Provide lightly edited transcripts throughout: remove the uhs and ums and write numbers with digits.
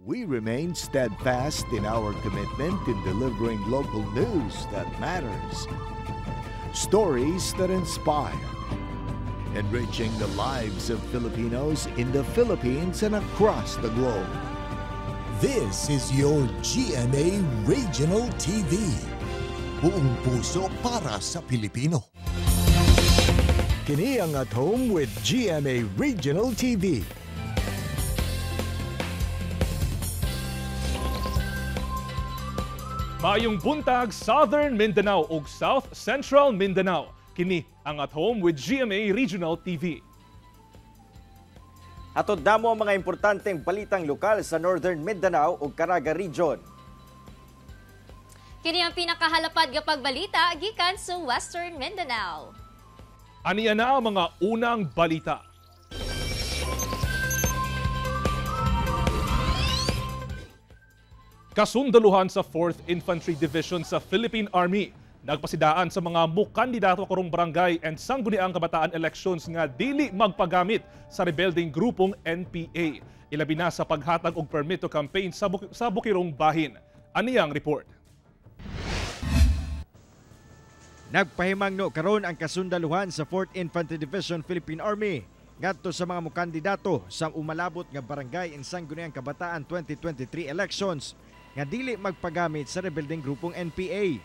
we remain steadfast in our commitment in delivering local news that matters. Stories that inspire. Enriching the lives of Filipinos in the Philippines and across the globe. This is your GMA Regional TV. Buong puso para sa Pilipino. Kini ang At Home with GMA Regional TV. Maayong buntag Southern Mindanao ug South Central Mindanao. Kini ang At Home with GMA Regional TV. Atod damo ang mga importanteng balitang lokal sa Northern Mindanao ug Caraga Region. Kini ang pinakahalapad nga pagbalita gikan sa Western Mindanao. Aniya na ang mga unang balita. Kasundaluhan sa 4th Infantry Division sa Philippine Army nagpasidaan sa mga mukandidato karong barangay and sangguniang kabataan elections nga dili magpagamit sa rebelding grupong NPA. Ilabi na sa paghatag og permit to campaign sa Bukirong Bahin. Aniyang report. Nagpahimangno karon ang kasundaluhan sa 4th Infantry Division Philippine Army ngadto sa mga mukandidato sa umalabot nga barangay and sangguniang kabataan 2023 elections nga dili magpagamit sa rebelding grupong NPA.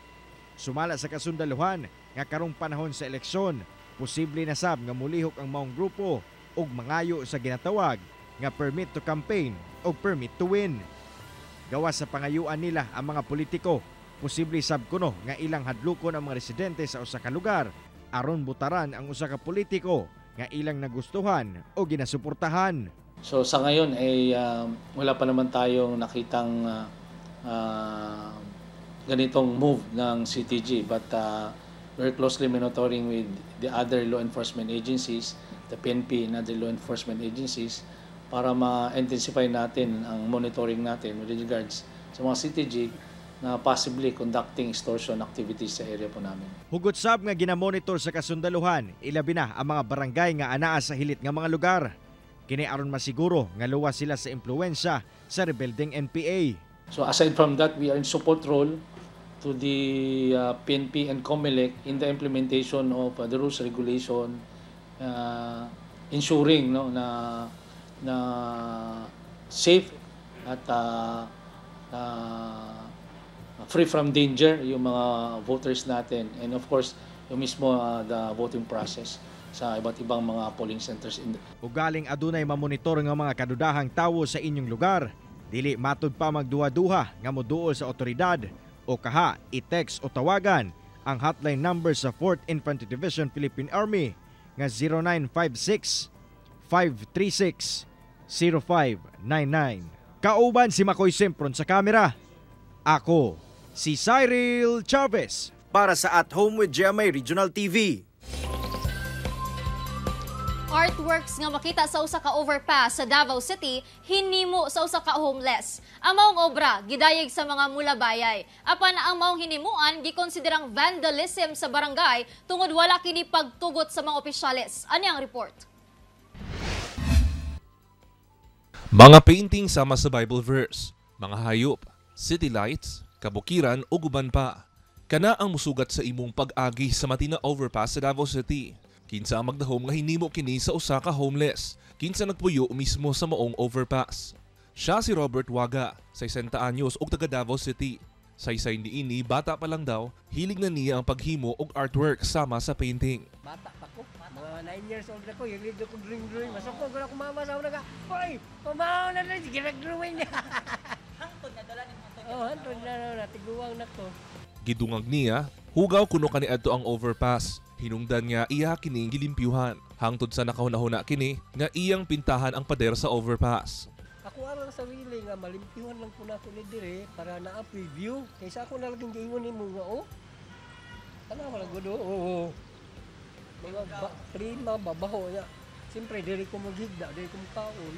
Sumala sa kasundaluhan nga karong panahon sa eleksyon, posible na sab nga mulihok ang maong grupo ug mangayo sa ginatawag nga permit to campaign o permit to win. Gawas sa pangayuan nila ang mga politiko, posible sab kuno nga ilang hadlukon ang mga residente sa usa ka lugar aron butaran ang usa ka politiko nga ilang nagustuhan o ginasuportahan. So sa ngayon ay wala pa naman tayong nakitang ganitong move ng CTG, but we're closely monitoring with the other law enforcement agencies, the PNP and other law enforcement agencies para ma-intensify natin ang monitoring natin with regards sa mga CTG na possibly conducting extortion activities sa area po namin. Hugot sab nga ginamonitor sa kasundaluhan, ilabi na ang mga barangay nga anaa sa hilit nga mga lugar. Kini aron masiguro nga luwas sila sa impluwensya sa rebelding NPA. So aside from that, we are in support role to the PNP and COMELEC in the implementation of the rules regulation, ensuring na safe at free from danger yung mga voters natin, and of course yung mismo the voting process sa iba't ibang mga polling centers. Ugaling adunay mamonitor nga mga kadudahang tawo sa inyong lugar, dili matud pa magduha-duha nga moduol sa otoridad o kaha i-text o tawagan ang hotline number sa 4th Infantry Division Philippine Army nga 0956 536 0599. Kauban si Makoy Simpron sa kamera. Ako si Cyril Chavez Para sa At Home with GMA Regional TV. Artworks nga makita sa usa ka overpass sa Davao City hinimo sa usa ka homeless. Ang maong obra gidayeg sa mga mulabayay. Apan ang maong hinimuan gikonsiderang vandalism sa barangay tungod wala kini pagtugot sa mga opisyales. Ani ang report? Mga painting sama sa Bible verse, mga hayop, city lights, kabukiran o guban pa. Kana ang musugat sa imong pag-agi sa matina overpass sa Davao City. Kinsa ang magdahom nga hinimo kini sa usa ka homeless. Kinsa nagpuyo mismo sa maong overpass. Siya si Robert Waga, 60 anyos ug taga Davao City. Saysay niini bata pa lang daw, hilig na niya ang paghimo og artwork sama sa painting. Bata pa ko, mga 9 years old ako, yung lido ko drawing. Masok ko, gula ko mama sa una ka, hoy, pamahaw na rin, sige nag-drawing niya. Hantod na dala ni hantod. Oh, hantod na, tiguwang na ko. Gidungag niya, hugaw kuno kani adto ang overpass. Hinungdan nga iya kining gilimpyuhan. Hangtod sa nakahuna-huna kini nga iyang pintahan ang pader sa overpass. Ako alang sa wili nga malimpyuhan lang po na ako ni dire para na-preview. Kaysa ako nalaging giingon ni mo nga, oh. Ano wala gudo? Oo. Mga prima, babaho niya. Siyempre, dire ko maghigda, dire ko makaon.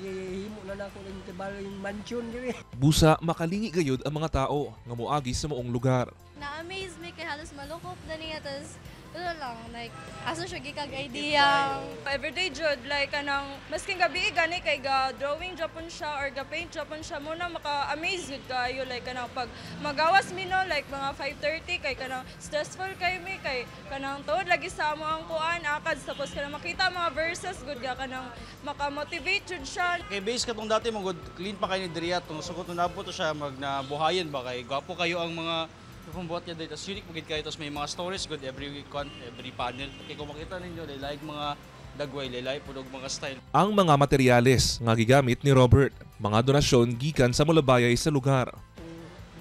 Himo na ako ng tibaling mansion dire. Busa makalingi gayud ang mga tao nga moagi sa maong lugar. Na-amaze me kay halos malukop dani atas Ano lang, like, asa siya gikag idea. Everyday jud like kanang masking gabi gani kay ga drawing Japon siya or ga paint Japon siya mo na maka-amaze jud kayo like kanang pag magawas mi no like mga 5:30 kay kanang stressful kay mi kay kanang tuod lagi sa amo ang kuan akad tapos kanang makita mga verses good ga kanang maka-motivate jud siya. Kay base katong dati mo good clean pa kay ni diriya tong sugot na nabot to siya magnabuhayan ba kay gwapo kayo ang mga buhat niya dito. Unique magid kayo tapos may mga stories good every week every panel. Kay kung makita ninyo like mga dagway lilay pud mga style. Ang mga materyales nga gigamit ni Robert, mga donasyon gikan sa mulabayay sa lugar.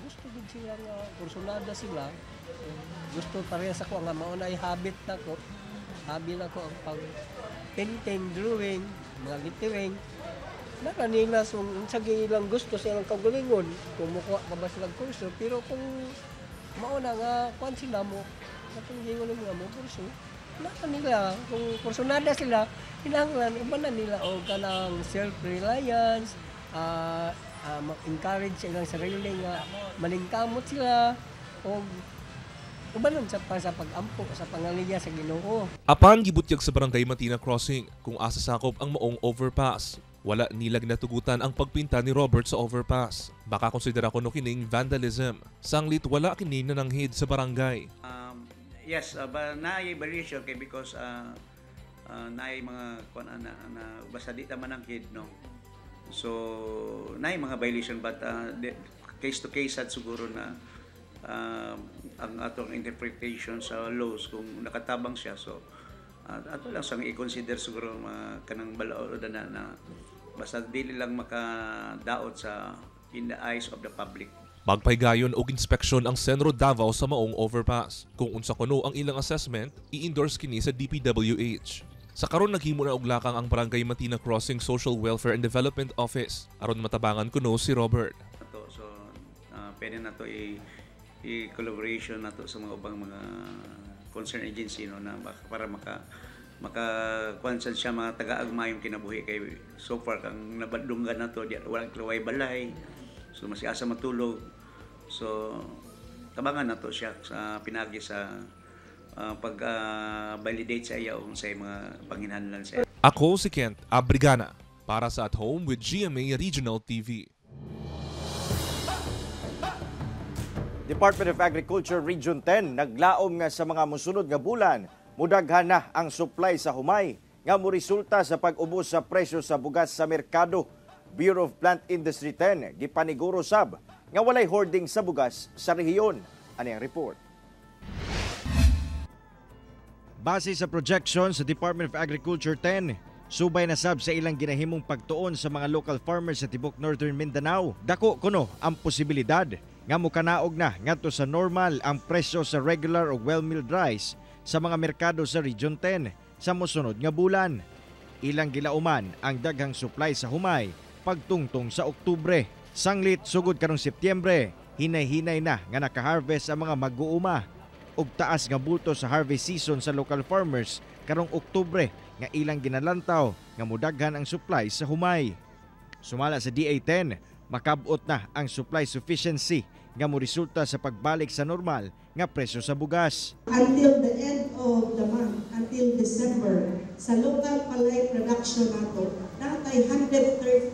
Gusto gid sila nga kursunada sila. Gusto parehas ako nga mao nay habit nako. Habi nako ang pag painting, drawing, mga lettering. Naka nila sa ilang gusto silang kagalingon. Kumukuha pa ba silang kurso pero kung mauna nga kung sila mo natingin mo mga mo kurso naka nila kung kursunada sila hinanglan uban na nila o kanang self-reliance encourage silang sarili nga malingkamot sila o uban sa pag-ampo sa pangalinya sa Ginoo. Apan gibutyag sa Barangay Matina Crossing kung asa sakop ang maong overpass. Wala nilag natugutan ang pagpinta ni Robert sa overpass. Baka konsidera ko no kining vandalism. Sanglit wala kini nananghid sa barangay. Yes, naay variation kay because naay mga kuan na basta di ta mananghid no. So naay mga violation but case to case at siguro na ang atong interpretation sa laws kung nakatabang siya so ato lang sang i-consider siguro kanang balaod na basta dili lang makadaot sa in the eyes of the public. Magpaygayon og inspeksyon ang Senro Davao sa maong overpass. Kung unsa kuno ang ilang assessment, i-endorse kini sa DPWH. Sa karon naghimo na og lakang ang Barangay Matina Crossing Social Welfare and Development Office aron matabangan kuno si Robert. So pwede na to i-collaboration nato sa mga ubang mga concerned agency no na para maka-consent siya mga taga-agmayong kinabuhi kay so far kang nabadlunggan na to walang klaway balay so mas asa matulog so tabangan na to siya sa pinagi sa pag-validate sa iya kung sa mga panghinahanglan sa. Ako si Kent Abrigana para sa At Home with GMA Regional TV. Department of Agriculture Region 10 naglaom nga sa mga mosunod nga bulan mudaghan na ang supply sa humay nga moresulta sa pag-ubos sa presyo sa bugas sa merkado. Bureau of Plant Industry 10 gipaniguro sab nga walay hoarding sa bugas sa rehiyon. Ani ang report. Base sa projection sa Department of Agriculture 10, subay na sab sa ilang ginahimong pagtuon sa mga local farmers sa tibok Northern Mindanao. Dako kuno ang posibilidad nga mukanaog na ngadto sa normal ang presyo sa regular o well-milled rice sa mga merkado sa Region 10 sa mosunod nga bulan. Ilang gilauman ang daghang supply sa humay pagtungtong sa Oktubre. Sanglit sugod karong Setyembre, hinay-hinay na nga nakaharvest ang mga mag-uuma ug taas nga bulto sa harvest season sa local farmers karong Oktubre nga ilang ginalantaw nga mudaghan ang supply sa humay. Sumala sa DA10, makabot na ang supply sufficiency nga moresulta sa pagbalik sa normal nga presyo sa bugas. Until the end of the month, until December, sa local palay production nato, natay 113%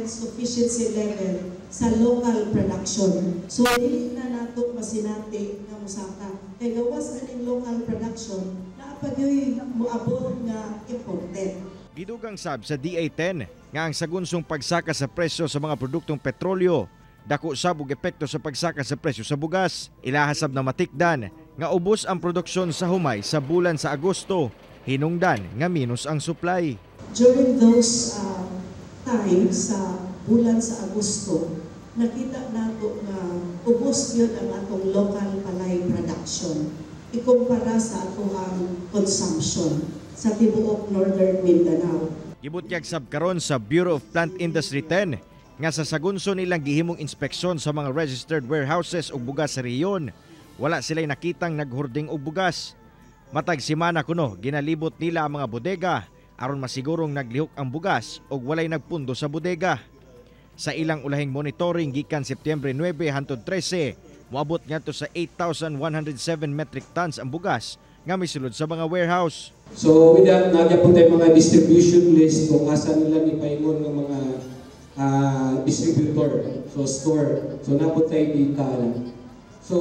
sufficiency level sa local production. So hindi na nato masinati nga musaka. Kay gawas aning local production, naapagyoy moabot nga imported. Gidugang sab sa DA10 nga ang sagunsong pagsaka sa presyo sa mga produktong petrolyo, dako sab og epekto sa pagsaka sa presyo sa bugas. Ilahasab na matikdan nga ubos ang produksyon sa humay sa bulan sa Agosto, hinungdan nga minus ang supply. During those times sa bulan sa Agosto, nakita nato nga ubos yun ang atong local palay production ikumpara sa atong consumption sa tibuok Northern Mindanao. Gibutyag sab karon sa Bureau of Plant Industry 10 nga sa sagunso nilang gihimong inspeksyon sa mga registered warehouses og bugas sa rehiyon, wala sila'y nakitang naghurding og bugas. Matag simana kuno ginalibot nila ang mga bodega aron masigurong naglihok ang bugas og walay nagpundo sa bodega. Sa ilang ulahing monitoring gikan Setyembre 9 hangtod 13, Moabot ngadto sa 8,107 metric tons ang bugas nga misulod sa mga warehouse. So with that, nagyapon tayo mga distribution list kung asa nila ipaingon ng mga distributor, so store. So napot tayo dita. So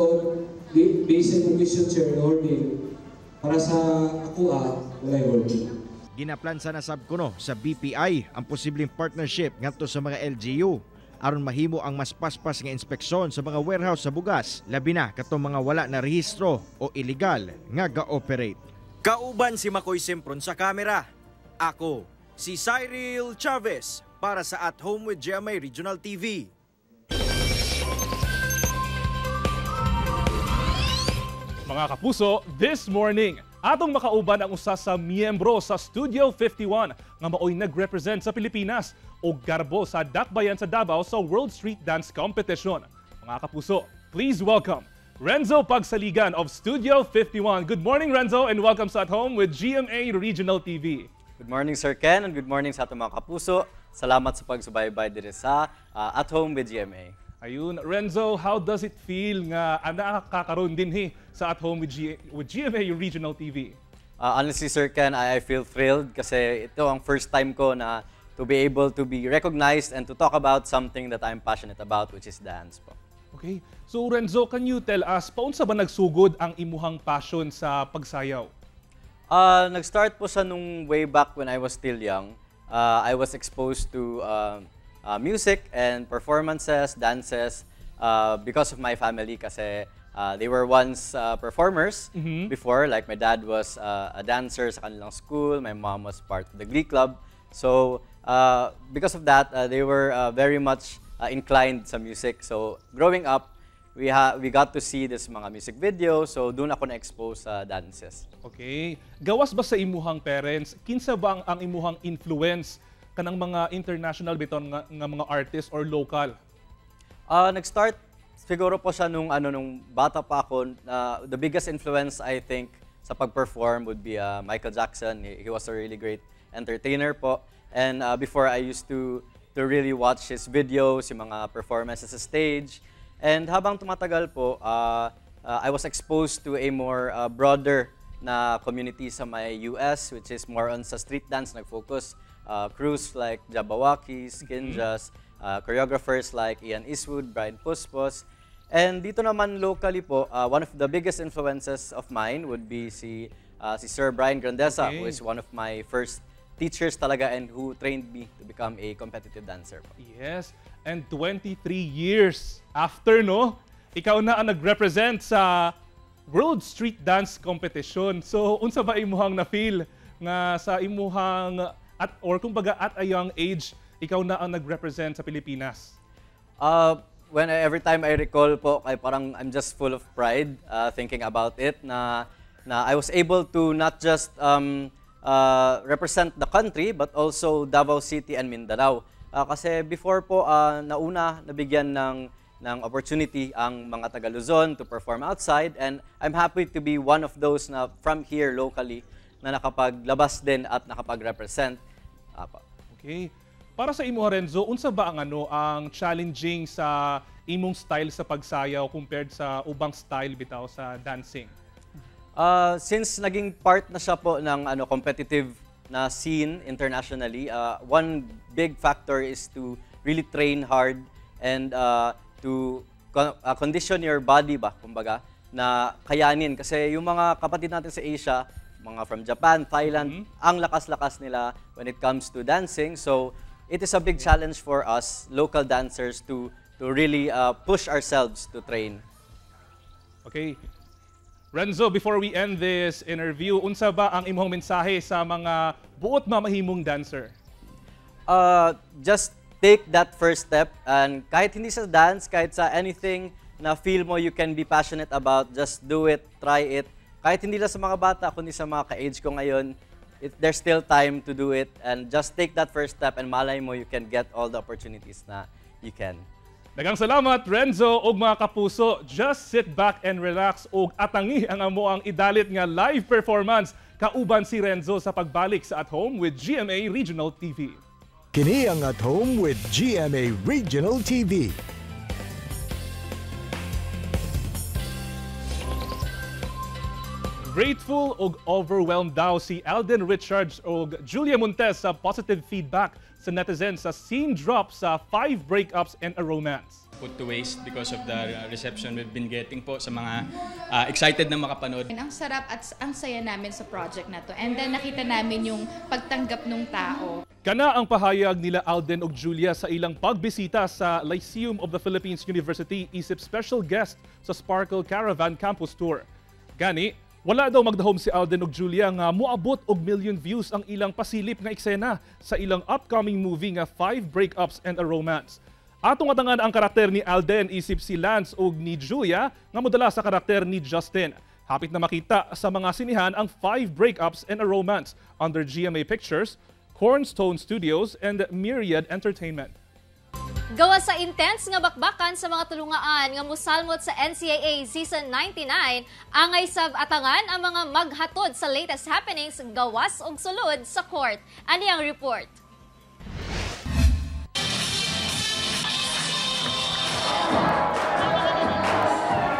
based on question sir, hoarding, para sa ako walay hoarding. Ginaplansa na sab kuno sa BPI ang posibleng partnership ngadto sa mga LGU aron mahimo ang mas paspas nga inspeksyon sa mga warehouse sa bugas, labi na katong mga wala na rehistro o illegal nga ga-operate. Kauban si Makoy Simpron sa kamera. Ako, si Cyril Chavez para sa At Home with GMA Regional TV. Mga kapuso, this morning, atong makauban ang usa sa miyembro sa Studio 51 nga maoy nag-represent sa Pilipinas o garbo sa dakbayan sa Davao sa World Street Dance Competition. Mga kapuso, please welcome Renzo Pagsaligan of Studio 51. Good morning, Renzo, and welcome sa At Home with GMA Regional TV. Good morning, Sir Ken, and good morning sa atong mga kapuso. Salamat sa pagsubaybay diri sa At Home with GMA. Ayun, Renzo, how does it feel nga nakakaroon din sa At Home with GMA Regional TV? Honestly, Sir Ken, I feel thrilled kasi ito ang first time ko na to be able to be recognized and to talk about something that I'm passionate about, which is dance po. Okay. So, Renzo, can you tell us, paunsa ba nagsugod ang imuhang passion sa pagsayaw? Nag-start po siya nung way back when I was still young. I was exposed to music and performances, dances because of my family kasi they were once performers before. Like my dad was a dancer sa kanilang school, my mom was part of the Glee Club. So because of that, they were very much inclined sa music. So growing up, we got to see this mga music videos. So doon ako na-expose sa dances. Okay. Gawas ba sa imuhang parents? Kinsa ba ang imuhang influence kanang mga international biton nga mga artist or local? Nag-start siguro po siya nung bata pa ako. The biggest influence I think sa pag-perform would be Michael Jackson. He was a really great entertainer po. And before I used to really watch his videos, yung mga performances sa stage. And habang tumatagal po, I was exposed to a more broader na community sa my US, which is more on sa street dance nag-focus. Crews like Jabawakis, Kinjas, choreographers like Ian Eastwood, Brian Puspos. And dito naman locally po, one of the biggest influences of mine would be si Sir Brian Grandeza, who is one of my first teachers talaga and who trained me to become a competitive dancer. Yes, and 23 years after, no? Ikaw na ang nag-represent sa World Street Dance Competition. So, unsa ba imuhang na-feel nga sa imuhang kumbaga at a young age, ikaw na ang nag-represent sa Pilipinas? Every time I recall po, parang I'm just full of pride thinking about it na I was able to not just represent the country but also Davao City and Mindanao. Kasi before po, nabigyan ng opportunity ang mga taga Luzon to perform outside, and I'm happy to be one of those na from here locally na nakapaglabas din at nakapag-represent. Okay. Para sa imo, Renzo, unsa ba ang challenging sa imong style sa pagsayaw compared sa ubang style bitaw sa dancing? Since naging part na siya po ng competitive na scene internationally, one big factor is to really train hard and to condition your body ba, kumbaga, na kayanin. Kasi yung mga kapatid natin sa Asia, mga from Japan, Thailand, ang lakas-lakas nila when it comes to dancing. So it is a big challenge for us, local dancers, to really push ourselves to train. Okay. Renzo, before we end this interview, unsa ba ang imong mensahe sa mga buot mamahimong dancer? Just take that first step, and kahit hindi sa dance, kahit sa anything na feel mo you can be passionate about, just do it, try it. Kahit hindi lang sa mga bata, kundi sa mga ka-age ko ngayon, there's still time to do it, and just take that first step and malay mo you can get all the opportunities na you can. Daghang salamat, Renzo, og mga kapuso. Just sit back and relax og atangi ang amo ang idalit nga live performance kauban si Renzo sa pagbalik sa At Home with GMA Regional TV. Kini ang At Home with GMA Regional TV. Grateful ug overwhelmed daw si Alden Richards ug Julia Montes sa positive feedback sa netizens sa scene drop sa 5 breakups and a romance. Put to waste because of the reception we've been getting po sa mga excited na makapanood. Ang sarap at ang saya namin sa project na to. And then nakita namin yung pagtanggap ng tao. Kana ang pahayag nila Alden ug Julia sa ilang pagbisita sa Lyceum of the Philippines University isip special guest sa Sparkle Caravan Campus Tour. Gani, wala daw magdahom si Alden ug Julia nga moabot og million views ang ilang pasilip nga eksena sa ilang upcoming movie nga 5 Breakups and a Romance. Atong atangan ang karakter ni Alden isip si Lance ug ni Julia nga modala sa karakter ni Justin. Hapit na makita sa mga sinihan ang 5 Breakups and a Romance under GMA Pictures, Cornerstone Studios, and Myriad Entertainment. Gawa sa intense nga bakbakan sa mga tulungaan nga musalmot sa NCAA Season 99, angay sab atangan ang mga maghatod sa latest happenings gawas og sulod sa court. Ani ang report?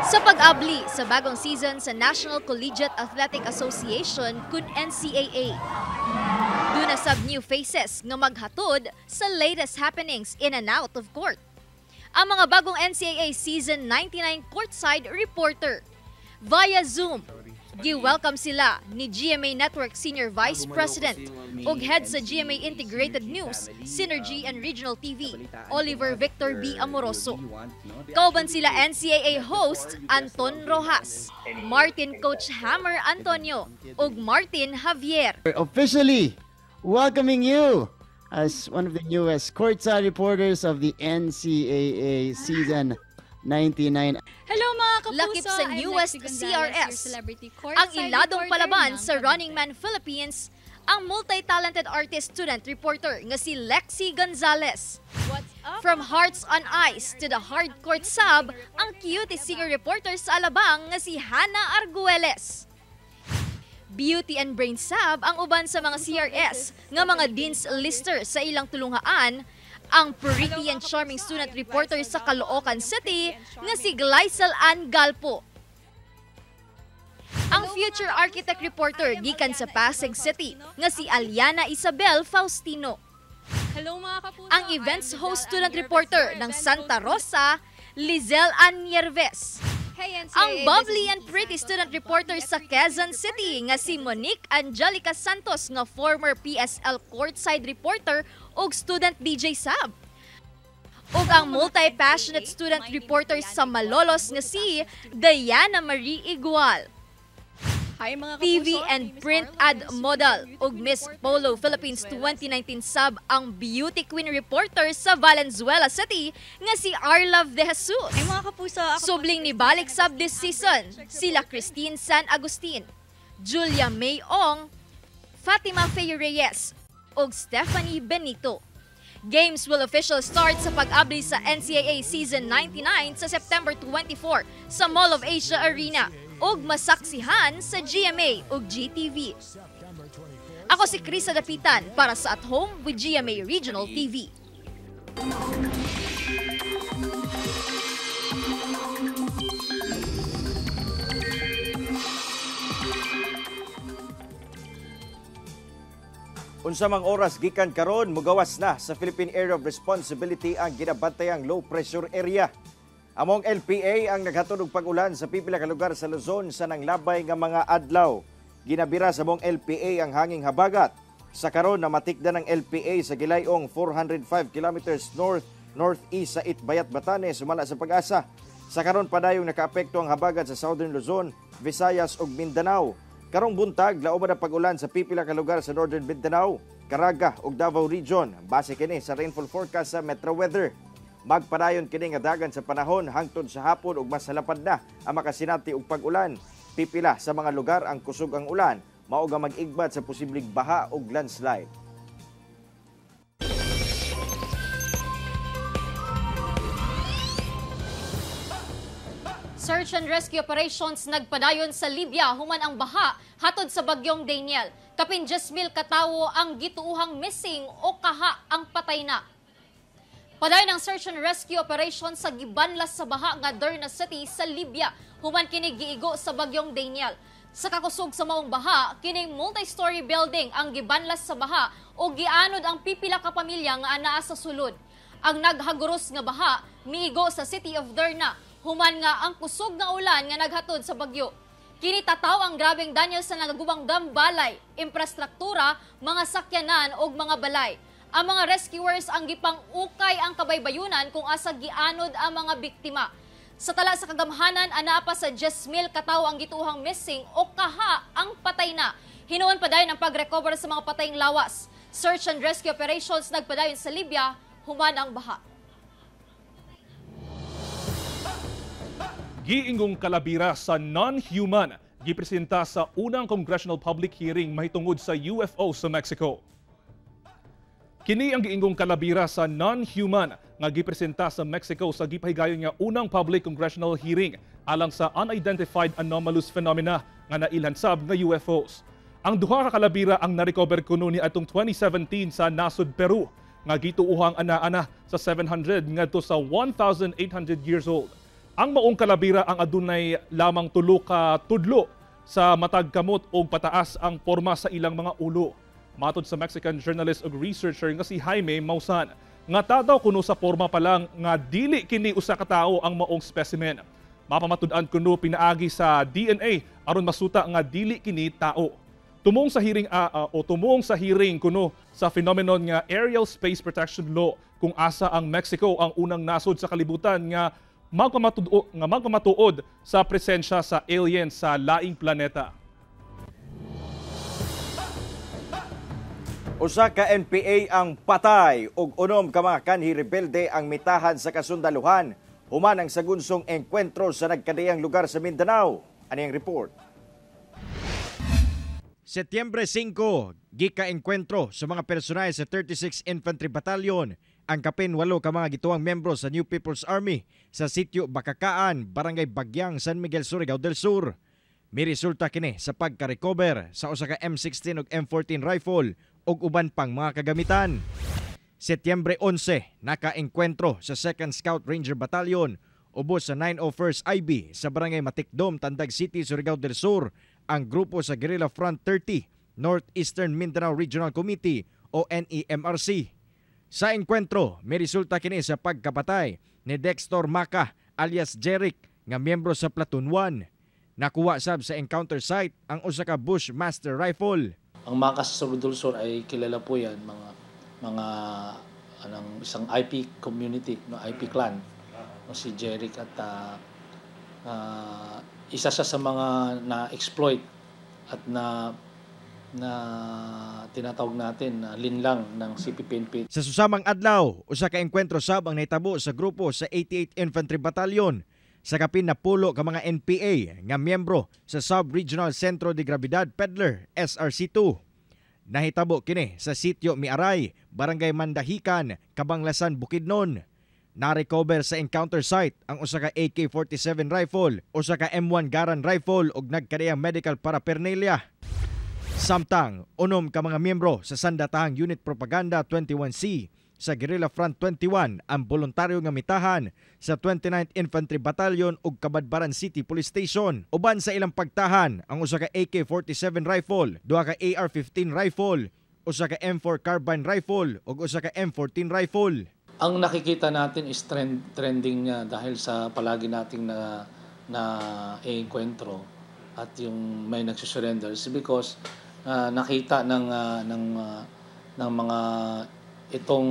Sa pag-abli sa bagong season sa National Collegiate Athletic Association kun NCAA. Duna sab new faces nga maghatod sa latest happenings in and out of court. Ang mga bagong NCAA Season 99 courtside reporter. Via Zoom, gi-welcome sila ni GMA Network Senior Vice President ug head sa GMA Integrated News, Synergy and Regional TV, Oliver Victor B. Amoroso. Kauban sila NCAA host Anton Rojas, Martin Coach Hammer Antonio ug Martin Javier. Officially welcoming you as one of the newest courtside reporters of the NCAA Season 99. Hello mga kapuso! Lakip sa newest CRS. Ang iladong palaban sa Running Man Philippines, ang multi-talented artist student reporter nga si Lexi Gonzalez. From Hearts on Ice to the hardcourt sub, ang cutie singer reporter sa Alabang nga si Hannah Arguelles. Beauty and Brain sub ang uban sa mga CRS nga mga dean's lister sa ilang tulungaan, ang pretty and charming student reporter sa Caloocan City nga si Glycel Ann Galpo. Ang future architect reporter gikan sa Pasig City nga si Aliana Isabel Faustino. Hello mga kapuso. Ang events host student reporter ng Santa Rosa, Lizelle Ann Yerves. Ang bubbly and pretty student reporter sa Quezon City nga si Monique Angelica Santos nga former PSL courtside reporter ug student DJ sub. Ug ang multi-passionate student reporter sa Malolos nga si Diana Marie Igual. Hi mga kapuso. TV and print ad model ug Miss Polo Philippines 2019 sub ang beauty queen reporter sa Valenzuela City nga si Arlove De Jesus. Ay mga kapuso, Subling ni balik sub this season sila Christine San Agustin, Julia May Ong, Fatima Faye Reyes ug Stephanie Benito. Games will officially start sa pag-abli sa NCAA Season 99 sa September 24 sa Mall of Asia Arena ug masaksihan sa GMA ug GTV. Ako si Krisa Dapitan para sa At Home with GMA Regional TV. Unsa mang oras gikan karon mugawas na sa Philippine Area of Responsibility ang ginabantayang low pressure area. Among LPA ang naghatod og pag-ulan sa pipila ka lugar sa Luzon sa nanglabay nga mga adlaw. Ginabira sa among LPA ang hanging habagat. Sa karon namatikdan ng LPA sa gilayong 405 kilometers north-northeast sa Itbayat, Batanes sumala sa Pag-asa. Sa karon padayong nakaapekto ang habagat sa Southern Luzon, Visayas ug Mindanao. Karong buntag laoban ang pag-ulan sa pipila ka lugar sa Northern Mindanao, Caraga ug Davao Region. Base kini sa rainfall forecast sa Metro Weather. Magpadayon kini nga dagan sa panahon hangtod sa hapon ug mas salapad na ang makasinati og pag-ulan. Pipila sa mga lugar ang kusog ang ulan, mao nga mag-igbat sa posibleng baha ug landslide. Search and rescue operations nagpadayon sa Libya human ang baha hatod sa bagyong Daniel. Kapin 10,000 katawo ang gituuhang missing o kaha ang patay na. Padayon ang search and rescue operation sa gibanlas sa baha nga Derna City sa Libya human kini giigo sa bagyong Daniel. Sa kakusog sa maong baha, kining multi-story building ang gibanlas sa baha o gianod ang pipila ka pamilya nga anaa sa sulod. Ang naghaguros nga baha miigo sa City of Derna, human nga ang kusog nga ulan nga naghatod sa bagyo. Kini tataw ang grabeng danyo sa nagagubang dambalay, infrastruktura, mga sakyanan ug mga balay. Ang mga rescuers ang gipang-ukay ang kabaybayunan kung asa gianod ang mga biktima. Sa tala sa kagamhanan, anaa pa sa 10,000 katawo ang gituhang missing o kaha ang patay na. Hinuon pa dayon ang pag-recover sa mga patayng lawas. Search and rescue operations nagpadayon sa Libya, human ang baha. Giingong kalabira sa non-human, gipresenta sa unang congressional public hearing mahitungod sa UFO sa Mexico. Kini ang giingong kalabira sa non-human nga gipresenta sa Mexico sa gipahigayon nga unang public congressional hearing alang sa unidentified anomalous phenomena nga nailansab nga UFOs. Ang duha ka kalabira ang narecover kuno ni atong 2017 sa nasod Peru nga gituuhang ana-ana sa 700 ngadto sa 1,800 years old. Ang maong kalabira ang adunay lamang tulo ka tudlo sa matag kamot o pataas ang porma sa ilang mga ulo. Matod sa Mexican journalist ug researcher nga si Jaime Maussan, nga tadaw kuno sa porma pa lang nga dili kini usa ka tawo ang maong specimen. Mapamatud-an kuno pinaagi sa DNA aron masuta nga dili kini tao. Tumong sa hearing kuno sa phenomenon nga Aerial Space Protection Law kung asa ang Mexico ang unang nasod sa kalibutan nga magpamatuod sa presensya sa alien sa laing planeta. Usa ka NPA ang patay ug unom ka mga kanhi rebelde ang mitahan sa kasundaluhan human ang sagunsong engkwentro sa nagkadiyang lugar sa Mindanao. Ani ang report? Setyembre 5, gika-engkwentro sa mga personel sa 36 Infantry Battalion ang kapin 8 ka mga gituang membro sa New People's Army sa sitio Bakakaan, Barangay Bagyang, San Miguel, Surigao del Sur. May resulta kini sa pagka-recover sa usa ka M16 ug M14 rifle ug uban pang mga kagamitan. Setyembre 11, naka-engkwentro sa 2nd Scout Ranger Battalion ubos sa 901st IB sa Barangay Matikdom, Tandag City, Surigao del Sur ang grupo sa Guerrilla Front 30, Northeastern Mindanao Regional Committee o NEMRC. Sa engkwentro, may resulta kini sa pagkapatay ni Dexter Maca alias Jeric nga miyembro sa Platoon 1. Nakuha sab sa encounter site ang usa ka Bushmaster rifle. Ang Maca sa Surigao del Sur ay kilala po yan mga isang IP community, no, IP clan, no, si Jeric at isa siya sa mga na-exploit at na tinatawag natin na linlang ng CPPNP. Sa susamang adlaw, usa ka engkwentro sab ang naitabo sa grupo sa 88 Infantry Battalion sa kapin na pulo ka mga NPA nga miyembro sa Sub-Regional Centro de Gravidad Peddler SRC2. Nahitabo kini sa sitio Miaray, Barangay Mandahican, Kabanglasan, Bukidnon. Na-recover sa encounter site ang usa ka AK-47 rifle, usa ka M1 Garand rifle ug nagkadayang medical paraphernalia. Samtang, unom ka mga miyembro sa sandatahang Unit Propaganda 21C sa Guerrilla Front 21 ang voluntaryo nga mitahan sa 29th Infantry Battalion ug Kabadbaran City Police Station. Uban sa ilang pagtahan ang usa ka AK-47 rifle, duha ka AR-15 rifle, usa ka M4 carbine rifle ug usa ka M14 rifle. Ang nakikita natin is trending niya dahil sa palagi nating na enkwentro at yung may nagsusurrender because nakita ng mga itong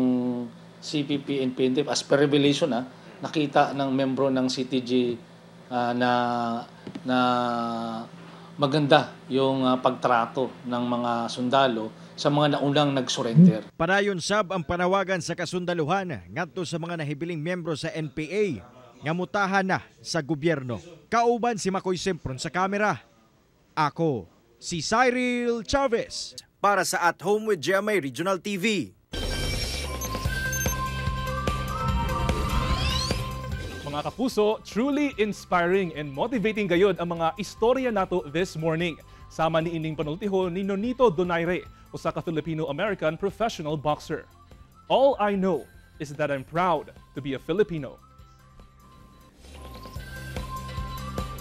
CPP and PNP as per revelation nakita ng membro ng CTG na maganda yung pagtrato ng mga sundalo sa mga naunang nag-surrender. Padayon sab ang panawagan sa kasundaluhan ngadto sa mga nahibiling miyembro sa NPA nga mutahan na sa gobyerno. Kauban si Makoy Sempron sa kamera. Ako si Cyril Chavez para sa At Home with GMA Regional TV. Mga kapuso, truly inspiring and motivating gayud ang mga istorya nato this morning. Sama ni ining panultiho ni Nonito Donaire, usa ka Filipino-American professional boxer. All I know is that I'm proud to be a Filipino.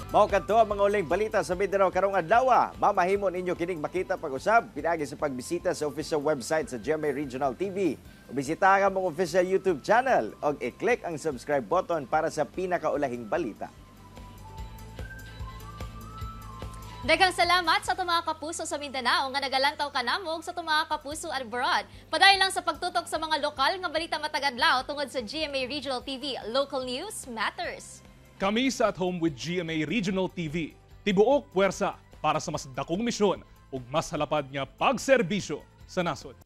Mao kadto ang mga uling balita sa Mindanao karong adlaw. Mamahimon ninyo kining makita pag-usab pinaagi sa pagbisita sa official website sa GMA Regional TV. Bisita ang among official YouTube channel o i-click ang subscribe button para sa pinakaulahing balita. Daghang salamat sa mga kapuso sa Mindanao nga nagalantaw kanamog sa mga kapuso abroad. Paday lang sa pagtutok sa mga lokal nga balita matag adlaw tungod sa GMA Regional TV. Local news matters. Kami sa At Home with GMA Regional TV. Tibuok puwersa para sa mas dakong misyon ug mas halapad nga pagserbisyo sa nasod.